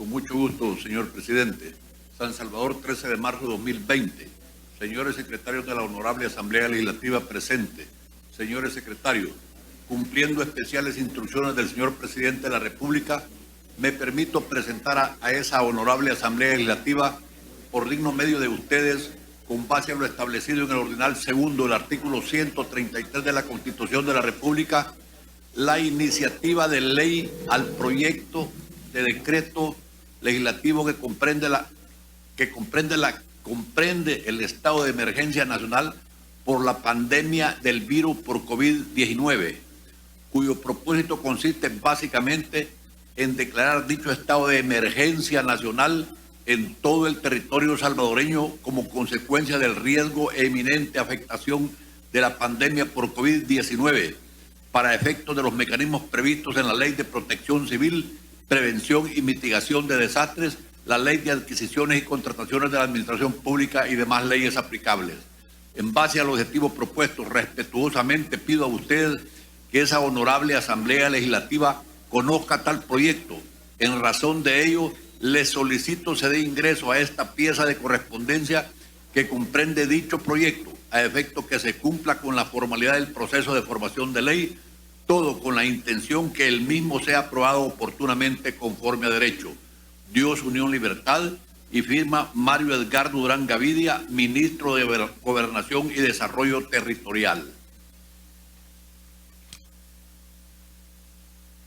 Con mucho gusto, señor presidente. San Salvador, 13 de marzo de 2020. Señores secretarios de la Honorable Asamblea Legislativa presente. Señores secretarios, cumpliendo especiales instrucciones del señor presidente de la República, me permito presentar a esa Honorable Asamblea Legislativa, por digno medio de ustedes, con base a lo establecido en el ordinal segundo del artículo 133 de la Constitución de la República, la iniciativa de ley al proyecto de decreto legislativo que comprende el estado de emergencia nacional por la pandemia del virus por COVID-19, cuyo propósito consiste básicamente en declarar dicho estado de emergencia nacional en todo el territorio salvadoreño como consecuencia del riesgo e inminente afectación de la pandemia por COVID-19 para efectos de los mecanismos previstos en la Ley de Protección Civil, Prevención y Mitigación de Desastres, la Ley de Adquisiciones y Contrataciones de la Administración Pública y demás leyes aplicables. En base al objetivo propuesto, respetuosamente pido a ustedes que esa honorable Asamblea Legislativa conozca tal proyecto. En razón de ello, les solicito se dé ingreso a esta pieza de correspondencia que comprende dicho proyecto, a efecto que se cumpla con la formalidad del proceso de formación de ley, todo con la intención que el mismo sea aprobado oportunamente conforme a derecho. Dios, Unión, Libertad, y firma Mario Edgardo Durán Gavidia, Ministro de Gobernación y Desarrollo Territorial.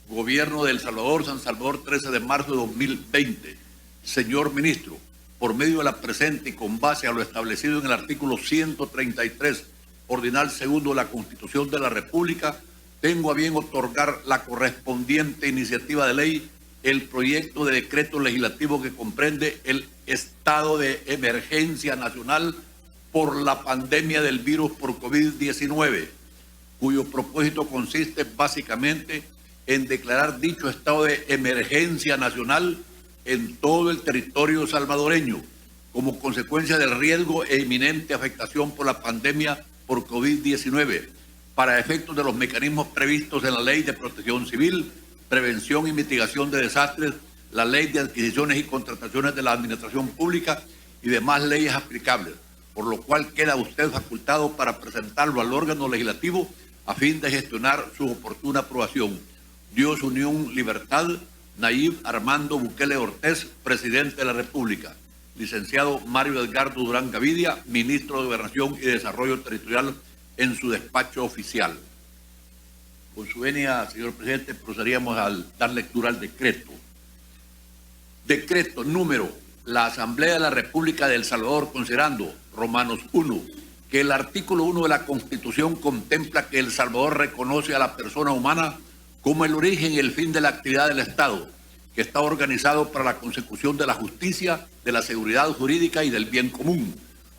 Gobierno de El Salvador, San Salvador, 13 de marzo de 2020. Señor Ministro, por medio de la presente y con base a lo establecido en el artículo 133, ordinal segundo de la Constitución de la República, tengo a bien otorgar la correspondiente iniciativa de ley, el proyecto de decreto legislativo que comprende el estado de emergencia nacional por la pandemia del virus por COVID-19, cuyo propósito consiste básicamente en declarar dicho estado de emergencia nacional en todo el territorio salvadoreño como consecuencia del riesgo e inminente afectación por la pandemia por COVID-19 para efectos de los mecanismos previstos en la Ley de Protección Civil, Prevención y Mitigación de Desastres, la Ley de Adquisiciones y Contrataciones de la Administración Pública y demás leyes aplicables, por lo cual queda usted facultado para presentarlo al órgano legislativo a fin de gestionar su oportuna aprobación. Dios, Unión, Libertad, Nayib Armando Bukele Ortiz, Presidente de la República. Licenciado Mario Edgardo Durán Gavidia, Ministro de Gobernación y Desarrollo Territorial, en su despacho oficial. Con su venia, señor presidente, procederíamos a dar lectura al decreto. Decreto número: la Asamblea de la República de El Salvador, considerando, Romanos 1, que el artículo 1 de la Constitución contempla que El Salvador reconoce a la persona humana como el origen y el fin de la actividad del Estado, que está organizado para la consecución de la justicia, de la seguridad jurídica y del bien común.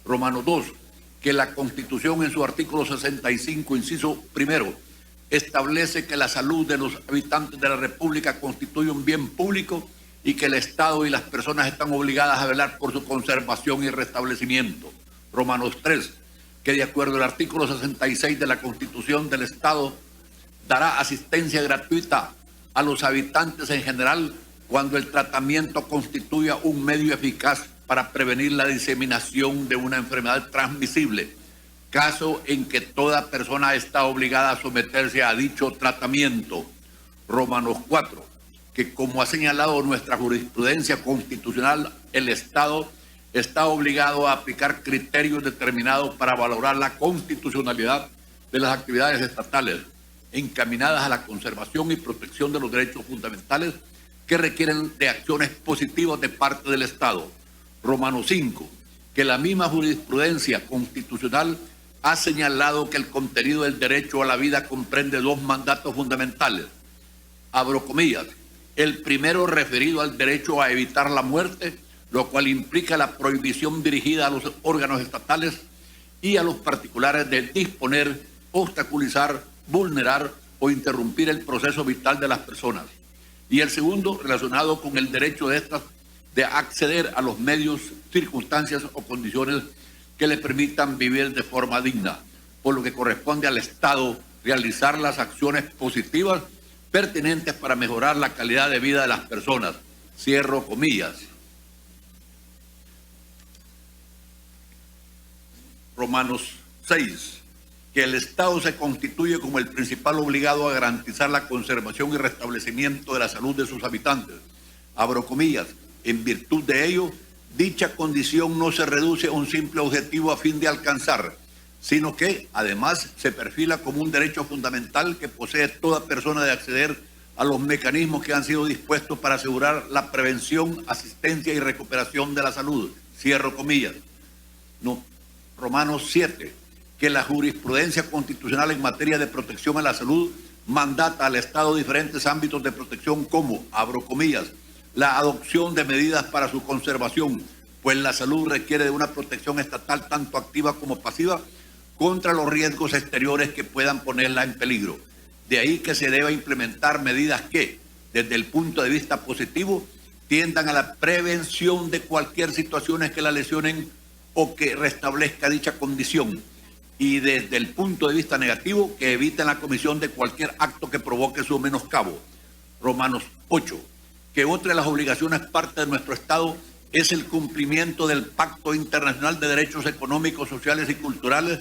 Romanos 2, que la Constitución en su artículo 65, inciso primero, establece que la salud de los habitantes de la República constituye un bien público y que el Estado y las personas están obligadas a velar por su conservación y restablecimiento. Romanos 3, que de acuerdo al artículo 66 de la Constitución del Estado, dará asistencia gratuita a los habitantes en general cuando el tratamiento constituya un medio eficaz para prevenir la diseminación de una enfermedad transmisible, caso en que toda persona está obligada a someterse a dicho tratamiento. Romanos 4, que como ha señalado nuestra jurisprudencia constitucional, el Estado está obligado a aplicar criterios determinados para valorar la constitucionalidad de las actividades estatales encaminadas a la conservación y protección de los derechos fundamentales que requieren de acciones positivas de parte del Estado. Romanos 5, que la misma jurisprudencia constitucional ha señalado que el contenido del derecho a la vida comprende dos mandatos fundamentales. Abro comillas. El primero referido al derecho a evitar la muerte, lo cual implica la prohibición dirigida a los órganos estatales y a los particulares de disponer, obstaculizar, vulnerar o interrumpir el proceso vital de las personas. Y el segundo, relacionado con el derecho de estas de acceder a los medios, circunstancias o condiciones que le permitan vivir de forma digna, por lo que corresponde al Estado realizar las acciones positivas pertinentes para mejorar la calidad de vida de las personas. Cierro comillas. Romanos 6, que el Estado se constituye como el principal obligado a garantizar la conservación y restablecimiento de la salud de sus habitantes. Abro comillas. En virtud de ello, dicha condición no se reduce a un simple objetivo a fin de alcanzar, sino que, además, se perfila como un derecho fundamental que posee toda persona de acceder a los mecanismos que han sido dispuestos para asegurar la prevención, asistencia y recuperación de la salud. Cierro comillas. No. Romanos 7, que la jurisprudencia constitucional en materia de protección a la salud mandata al Estado diferentes ámbitos de protección como, abro comillas, la adopción de medidas para su conservación, pues la salud requiere de una protección estatal tanto activa como pasiva contra los riesgos exteriores que puedan ponerla en peligro. De ahí que se deba implementar medidas que, desde el punto de vista positivo, tiendan a la prevención de cualquier situación que la lesionen o que restablezca dicha condición, y desde el punto de vista negativo, que eviten la comisión de cualquier acto que provoque su menoscabo. Romanos 8, que otra de las obligaciones parte de nuestro Estado es el cumplimiento del Pacto Internacional de Derechos Económicos, Sociales y Culturales,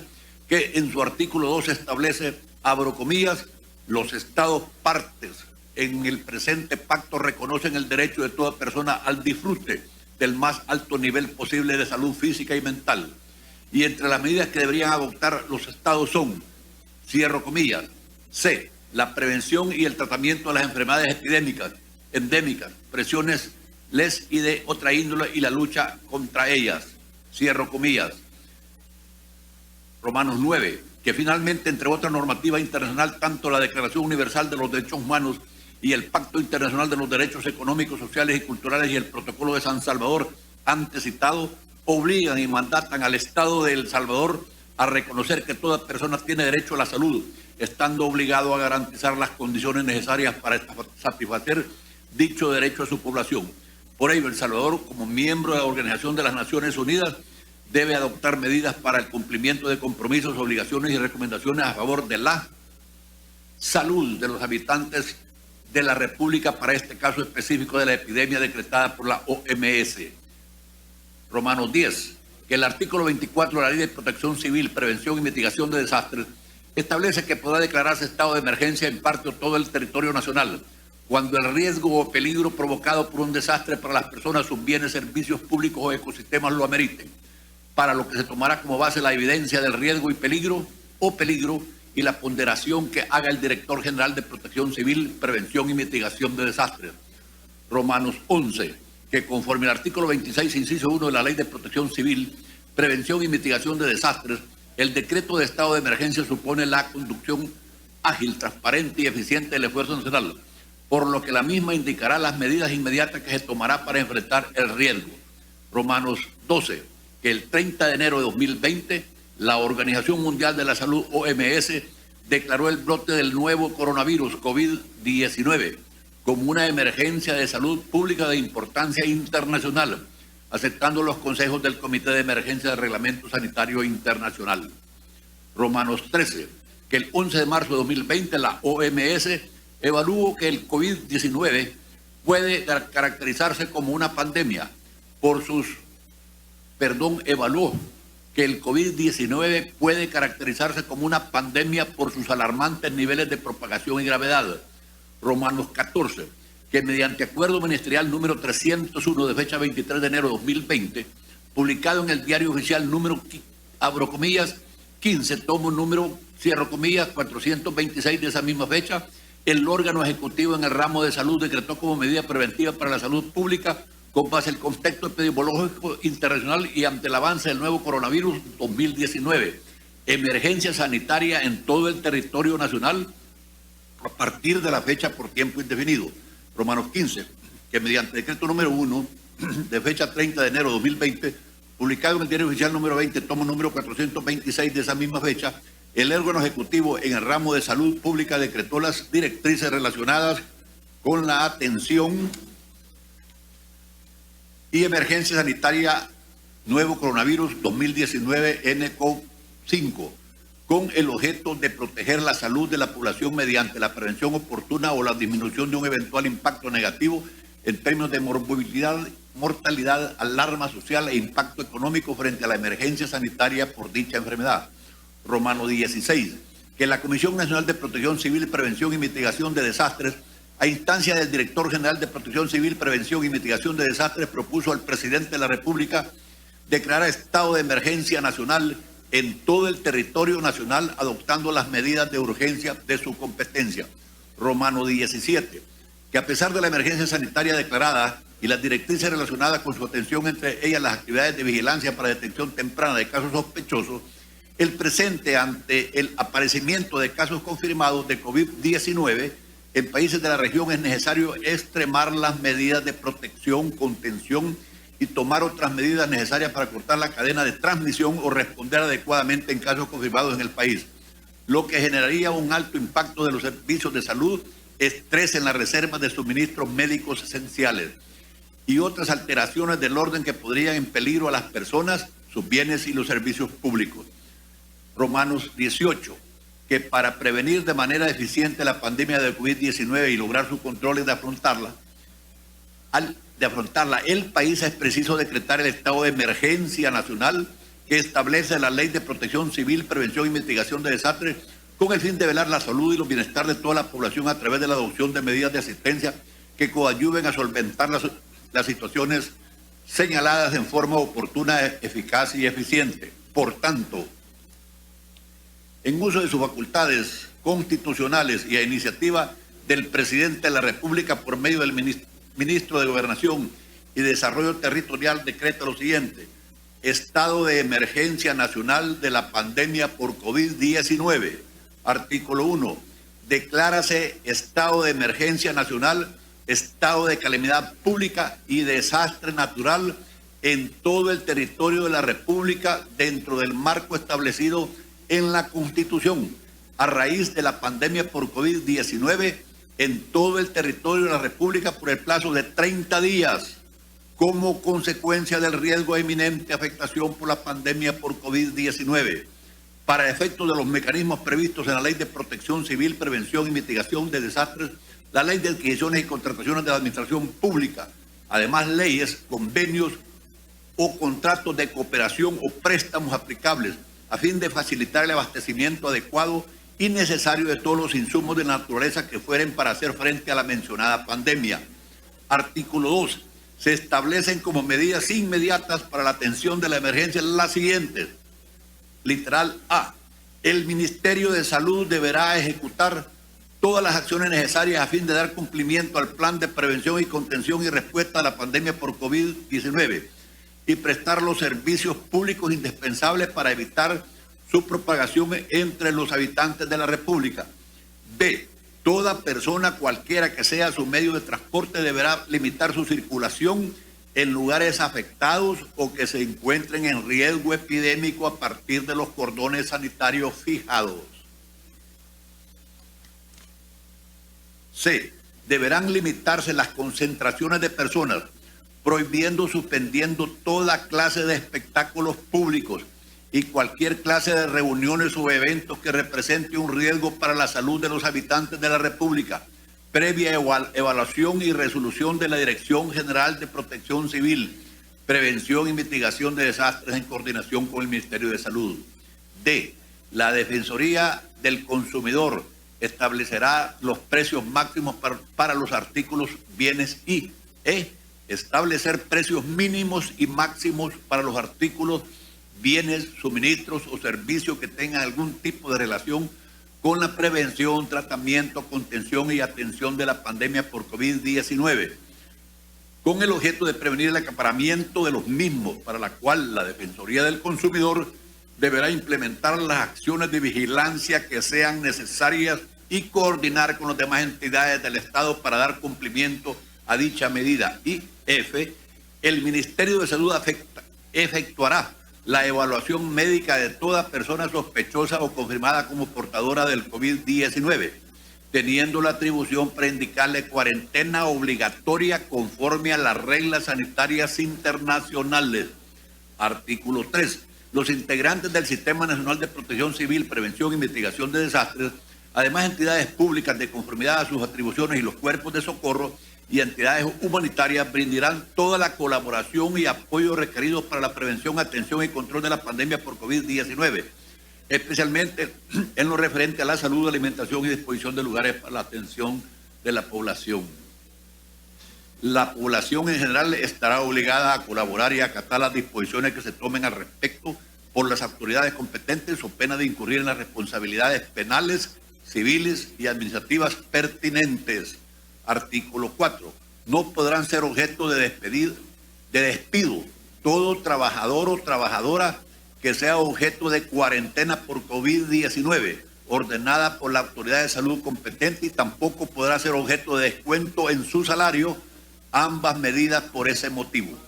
que en su artículo 2 establece, abro comillas, los Estados partes en el presente pacto reconocen el derecho de toda persona al disfrute del más alto nivel posible de salud física y mental. Y entre las medidas que deberían adoptar los Estados son, cierro comillas, C, la prevención y el tratamiento de las enfermedades endémicas, presiones les y de otra índole y la lucha contra ellas, cierro comillas. Romanos 9, que finalmente, entre otra normativa internacional, tanto la Declaración Universal de los Derechos Humanos y el Pacto Internacional de los Derechos Económicos, Sociales y Culturales y el Protocolo de San Salvador, antes citado, obligan y mandatan al Estado de El Salvador a reconocer que toda persona tiene derecho a la salud, estando obligado a garantizar las condiciones necesarias para satisfacer dicho derecho a su población. Por ello, El Salvador, como miembro de la Organización de las Naciones Unidas, debe adoptar medidas para el cumplimiento de compromisos, obligaciones y recomendaciones a favor de la salud de los habitantes de la República para este caso específico de la epidemia decretada por la OMS. Romanos 10, que el artículo 24 de la Ley de Protección Civil, Prevención y Mitigación de Desastres establece que podrá declararse estado de emergencia en parte o todo el territorio nacional cuando el riesgo o peligro provocado por un desastre para las personas, sus bienes, servicios públicos o ecosistemas lo ameriten, para lo que se tomará como base la evidencia del riesgo y peligro y la ponderación que haga el Director General de Protección Civil, Prevención y Mitigación de Desastres. Romanos 11, que conforme al artículo 26, inciso 1 de la Ley de Protección Civil, Prevención y Mitigación de Desastres, el decreto de estado de emergencia supone la conducción ágil, transparente y eficiente del esfuerzo nacional, por lo que la misma indicará las medidas inmediatas que se tomará para enfrentar el riesgo. Romanos 12, que el 30 de enero de 2020, la Organización Mundial de la Salud, OMS, declaró el brote del nuevo coronavirus COVID-19 como una emergencia de salud pública de importancia internacional, aceptando los consejos del Comité de Emergencia del Reglamento Sanitario Internacional. Romanos 13, que el 11 de marzo de 2020 la OMS evaluó que el COVID-19 puede caracterizarse como una pandemia evaluó que el COVID-19 puede caracterizarse como una pandemia por sus alarmantes niveles de propagación y gravedad. Romanos 14, que mediante acuerdo ministerial número 301 de fecha 23 de enero de 2020, publicado en el Diario Oficial número, abro comillas, 15, tomo número, cierro comillas, 426 de esa misma fecha, el órgano ejecutivo en el ramo de salud decretó como medida preventiva para la salud pública con base al contexto epidemiológico internacional y ante el avance del nuevo coronavirus 2019, emergencia sanitaria en todo el territorio nacional a partir de la fecha por tiempo indefinido. Romanos 15, que mediante decreto número 1 de fecha 30 de enero de 2020, publicado en el Diario Oficial número 20, tomo número 426 de esa misma fecha, el órgano ejecutivo en el ramo de salud pública decretó las directrices relacionadas con la atención y emergencia sanitaria nuevo coronavirus 2019 nCoV-5, con el objeto de proteger la salud de la población mediante la prevención oportuna o la disminución de un eventual impacto negativo en términos de mortalidad, alarma social e impacto económico frente a la emergencia sanitaria por dicha enfermedad. Romano 16, que la Comisión Nacional de Protección Civil, Prevención y Mitigación de Desastres, a instancia del Director General de Protección Civil, Prevención y Mitigación de Desastres, propuso al Presidente de la República declarar estado de emergencia nacional en todo el territorio nacional, adoptando las medidas de urgencia de su competencia. Romano 17, que a pesar de la emergencia sanitaria declarada y las directrices relacionadas con su atención, entre ellas las actividades de vigilancia para detección temprana de casos sospechosos, el presente ante el aparecimiento de casos confirmados de COVID-19 en países de la región es necesario extremar las medidas de protección, contención y tomar otras medidas necesarias para cortar la cadena de transmisión o responder adecuadamente en casos confirmados en el país, lo que generaría un alto impacto de los servicios de salud, estrés en las reservas de suministros médicos esenciales y otras alteraciones del orden que podrían en peligro a las personas, sus bienes y los servicios públicos. Romanos 18, que para prevenir de manera eficiente la pandemia de COVID-19 y lograr su control y de afrontarla, el país es preciso decretar el estado de emergencia nacional que establece la Ley de Protección Civil, Prevención y Mitigación de Desastres, con el fin de velar la salud y el bienestar de toda la población a través de la adopción de medidas de asistencia que coadyuven a solventar las situaciones señaladas en forma oportuna, eficaz y eficiente. Por tanto, en uso de sus facultades constitucionales y a iniciativa del Presidente de la República por medio del Ministro de Gobernación y Desarrollo Territorial, decreta lo siguiente: estado de emergencia nacional de la pandemia por COVID-19. Artículo 1. Declárase estado de emergencia nacional, estado de calamidad pública y desastre natural en todo el territorio de la República dentro del marco establecido en la Constitución a raíz de la pandemia por COVID-19 en todo el territorio de la República por el plazo de 30 días como consecuencia del riesgo de inminente afectación por la pandemia por COVID-19. Para efectos de los mecanismos previstos en la Ley de Protección Civil, Prevención y Mitigación de Desastres, la Ley de Adquisiciones y Contrataciones de la Administración Pública, además leyes, convenios o contratos de cooperación o préstamos aplicables a fin de facilitar el abastecimiento adecuado y necesario de todos los insumos de naturaleza que fueren para hacer frente a la mencionada pandemia. Artículo 2. Se establecen como medidas inmediatas para la atención de la emergencia las siguientes. Literal A. El Ministerio de Salud deberá ejecutar todas las acciones necesarias a fin de dar cumplimiento al plan de prevención y contención y respuesta a la pandemia por COVID-19 y prestar los servicios públicos indispensables para evitar su propagación entre los habitantes de la República. B. Toda persona, cualquiera que sea su medio de transporte, deberá limitar su circulación en lugares afectados o que se encuentren en riesgo epidémico a partir de los cordones sanitarios fijados. C. Deberán limitarse las concentraciones de personas, prohibiendo, suspendiendo toda clase de espectáculos públicos y cualquier clase de reuniones o eventos que represente un riesgo para la salud de los habitantes de la República, previa evaluación y resolución de la Dirección General de Protección Civil, Prevención y Mitigación de Desastres en coordinación con el Ministerio de Salud. D. La Defensoría del Consumidor establecerá los precios máximos para los artículos, bienes y establecer precios mínimos y máximos para los artículos, bienes, suministros o servicios que tengan algún tipo de relación con la prevención, tratamiento, contención y atención de la pandemia por COVID-19, con el objeto de prevenir el acaparamiento de los mismos, para la cual la Defensoría del Consumidor deberá implementar las acciones de vigilancia que sean necesarias y coordinar con las demás entidades del Estado para dar cumplimiento a dicha medida. Y F. El Ministerio de Salud efectuará la evaluación médica de toda persona sospechosa o confirmada como portadora del COVID-19, teniendo la atribución para indicarle cuarentena obligatoria conforme a las reglas sanitarias internacionales. Artículo 3. Los integrantes del Sistema Nacional de Protección Civil, Prevención y Mitigación de Desastres, además entidades públicas de conformidad a sus atribuciones y los cuerpos de socorro, y entidades humanitarias brindarán toda la colaboración y apoyo requeridos para la prevención, atención y control de la pandemia por COVID-19, especialmente en lo referente a la salud, alimentación y disposición de lugares para la atención de la población. La población en general estará obligada a colaborar y acatar las disposiciones que se tomen al respecto por las autoridades competentes o pena de incurrir en las responsabilidades penales, civiles y administrativas pertinentes. Artículo 4. No podrán ser objeto de despido todo trabajador o trabajadora que sea objeto de cuarentena por COVID-19 ordenada por la autoridad de salud competente, y tampoco podrá ser objeto de descuento en su salario, ambas medidas por ese motivo.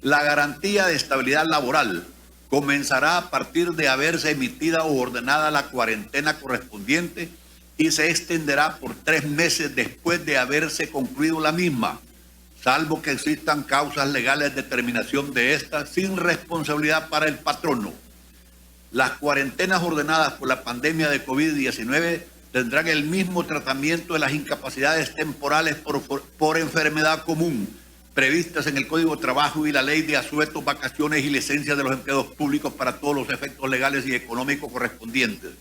La garantía de estabilidad laboral comenzará a partir de haberse emitida o ordenada la cuarentena correspondiente y se extenderá por 3 meses después de haberse concluido la misma, salvo que existan causas legales de terminación de esta sin responsabilidad para el patrono. Las cuarentenas ordenadas por la pandemia de COVID-19 tendrán el mismo tratamiento de las incapacidades temporales por enfermedad común previstas en el Código de Trabajo y la Ley de Asuetos, Vacaciones y Licencias de los Empleados Públicos para todos los efectos legales y económicos correspondientes.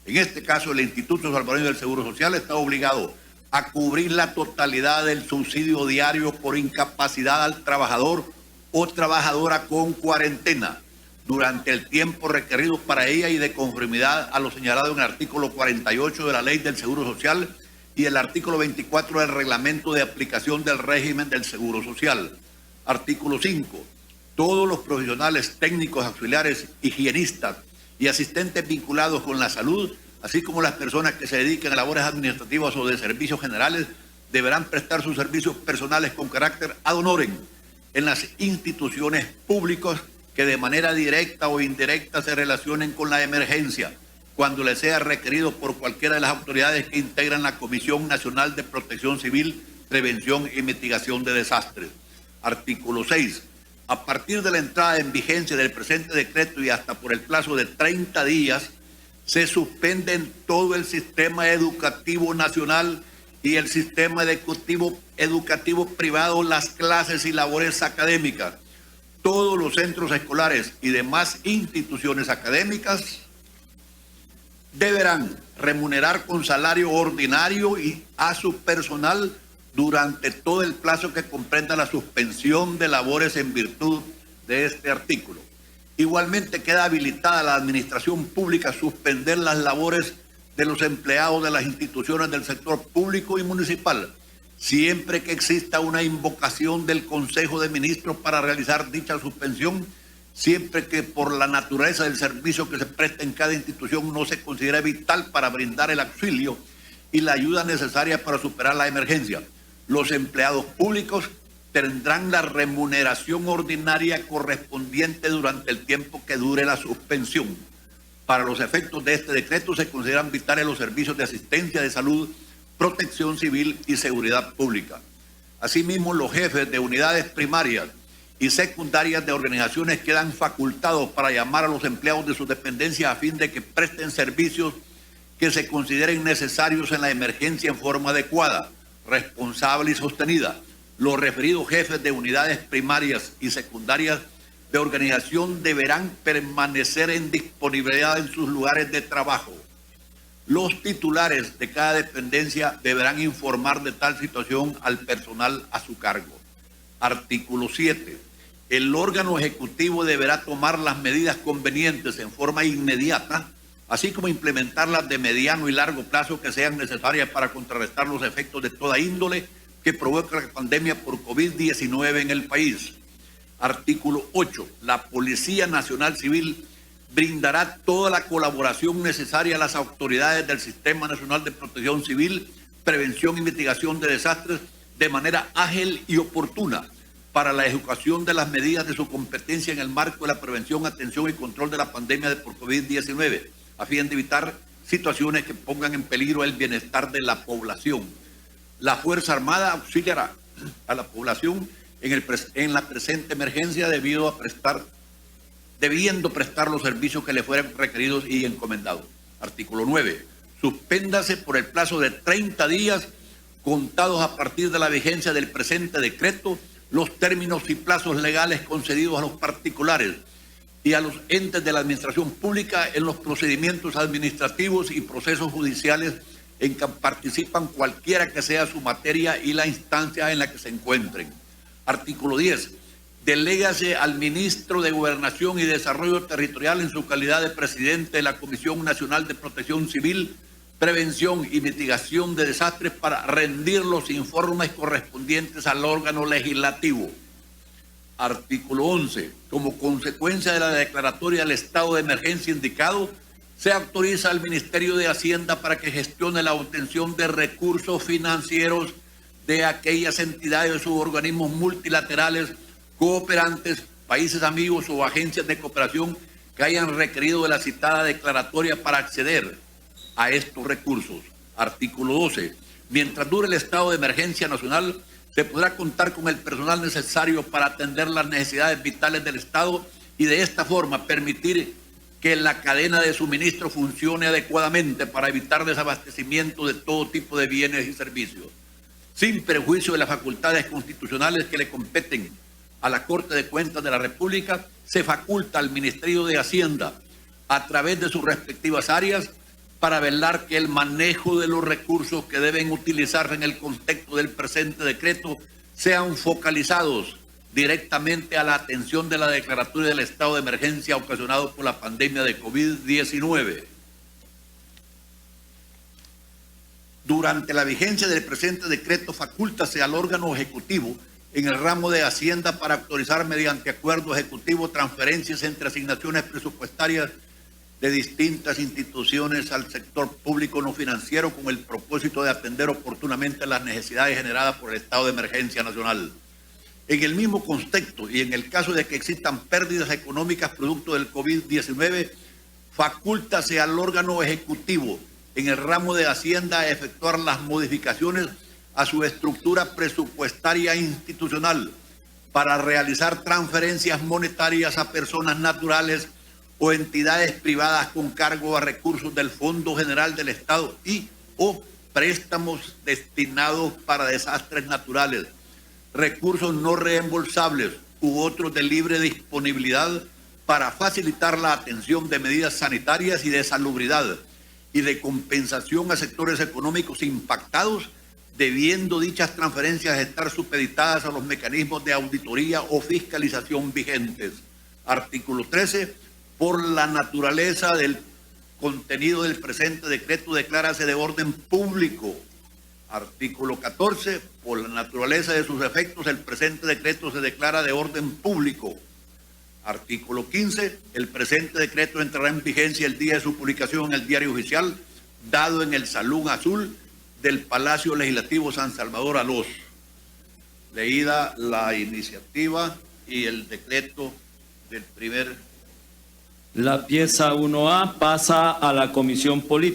En este caso, el Instituto Salvadoreño del Seguro Social está obligado a cubrir la totalidad del subsidio diario por incapacidad al trabajador o trabajadora con cuarentena durante el tiempo requerido para ella y de conformidad a lo señalado en el artículo 48 de la Ley del Seguro Social y el artículo 24 del Reglamento de Aplicación del Régimen del Seguro Social. Artículo 5. Todos los profesionales técnicos, auxiliares, higienistas y asistentes vinculados con la salud, así como las personas que se dediquen a labores administrativas o de servicios generales, deberán prestar sus servicios personales con carácter ad honorem en las instituciones públicas que de manera directa o indirecta se relacionen con la emergencia, cuando les sea requerido por cualquiera de las autoridades que integran la Comisión Nacional de Protección Civil, Prevención y Mitigación de Desastres. Artículo 6. A partir de la entrada en vigencia del presente decreto y hasta por el plazo de 30 días, se suspende en todo el sistema educativo nacional y el sistema educativo privado las clases y labores académicas. Todos los centros escolares y demás instituciones académicas deberán remunerar con salario ordinario y a su personal durante todo el plazo que comprenda la suspensión de labores en virtud de este artículo. Igualmente queda habilitada la administración pública a suspender las labores de los empleados de las instituciones del sector público y municipal, siempre que exista una invocación del Consejo de Ministros para realizar dicha suspensión, siempre que por la naturaleza del servicio que se presta en cada institución no se considere vital para brindar el auxilio y la ayuda necesaria para superar la emergencia. Los empleados públicos tendrán la remuneración ordinaria correspondiente durante el tiempo que dure la suspensión. Para los efectos de este decreto se consideran vitales los servicios de asistencia de salud, protección civil y seguridad pública. Asimismo, los jefes de unidades primarias y secundarias de organizaciones quedan facultados para llamar a los empleados de sus dependencias a fin de que presten servicios que se consideren necesarios en la emergencia en forma adecuada, responsable y sostenida. Los referidos jefes de unidades primarias y secundarias de organización deberán permanecer en disponibilidad en sus lugares de trabajo. Los titulares de cada dependencia deberán informar de tal situación al personal a su cargo. Artículo 7. El órgano ejecutivo deberá tomar las medidas convenientes en forma inmediata, así como implementarlas de mediano y largo plazo que sean necesarias para contrarrestar los efectos de toda índole que provoca la pandemia por COVID-19 en el país. Artículo 8. La Policía Nacional Civil brindará toda la colaboración necesaria a las autoridades del Sistema Nacional de Protección Civil, Prevención y Mitigación de Desastres de manera ágil y oportuna para la ejecución de las medidas de su competencia en el marco de la prevención, atención y control de la pandemia por COVID-19, a fin de evitar situaciones que pongan en peligro el bienestar de la población. La Fuerza Armada auxiliará a la población en la presente emergencia debiendo prestar los servicios que le fueran requeridos y encomendados. Artículo 9. Suspéndase por el plazo de 30 días contados a partir de la vigencia del presente decreto, los términos y plazos legales concedidos a los particulares y a los entes de la administración pública en los procedimientos administrativos y procesos judiciales en que participan cualquiera que sea su materia y la instancia en la que se encuentren. Artículo 10. Delégase al ministro de Gobernación y Desarrollo Territorial en su calidad de presidente de la Comisión Nacional de Protección Civil, Prevención y Mitigación de Desastres para rendir los informes correspondientes al órgano legislativo. Artículo 11. Como consecuencia de la declaratoria del estado de emergencia indicado, se autoriza al Ministerio de Hacienda para que gestione la obtención de recursos financieros de aquellas entidades o organismos multilaterales, cooperantes, países amigos o agencias de cooperación que hayan requerido de la citada declaratoria para acceder a estos recursos. Artículo 12. Mientras dure el estado de emergencia nacional, se podrá contar con el personal necesario para atender las necesidades vitales del Estado y de esta forma permitir que la cadena de suministro funcione adecuadamente para evitar desabastecimiento de todo tipo de bienes y servicios. Sin perjuicio de las facultades constitucionales que le competen a la Corte de Cuentas de la República, se faculta al Ministerio de Hacienda, a través de sus respectivas áreas, para velar que el manejo de los recursos que deben utilizarse en el contexto del presente decreto sean focalizados directamente a la atención de la declaratoria del estado de emergencia ocasionado por la pandemia de COVID-19. Durante la vigencia del presente decreto, facúltase al órgano ejecutivo en el ramo de Hacienda para autorizar mediante acuerdo ejecutivo transferencias entre asignaciones presupuestarias de distintas instituciones al sector público no financiero con el propósito de atender oportunamente las necesidades generadas por el estado de emergencia nacional. En el mismo contexto y en el caso de que existan pérdidas económicas producto del COVID-19, facúltase al órgano ejecutivo en el ramo de Hacienda a efectuar las modificaciones a su estructura presupuestaria institucional para realizar transferencias monetarias a personas naturales o entidades privadas con cargo a recursos del Fondo General del Estado y o préstamos destinados para desastres naturales, recursos no reembolsables u otros de libre disponibilidad para facilitar la atención de medidas sanitarias y de salubridad y de compensación a sectores económicos impactados, debiendo dichas transferencias estar supeditadas a los mecanismos de auditoría o fiscalización vigentes. Artículo 13. Por la naturaleza del contenido del presente decreto, declárase de orden público. Artículo 14. Por la naturaleza de sus efectos, el presente decreto se declara de orden público. Artículo 15. El presente decreto entrará en vigencia el día de su publicación en el Diario Oficial, dado en el Salón Azul del Palacio Legislativo San Salvador Alós. Leída la iniciativa y el decreto del primer. La pieza 1A pasa a la Comisión Política.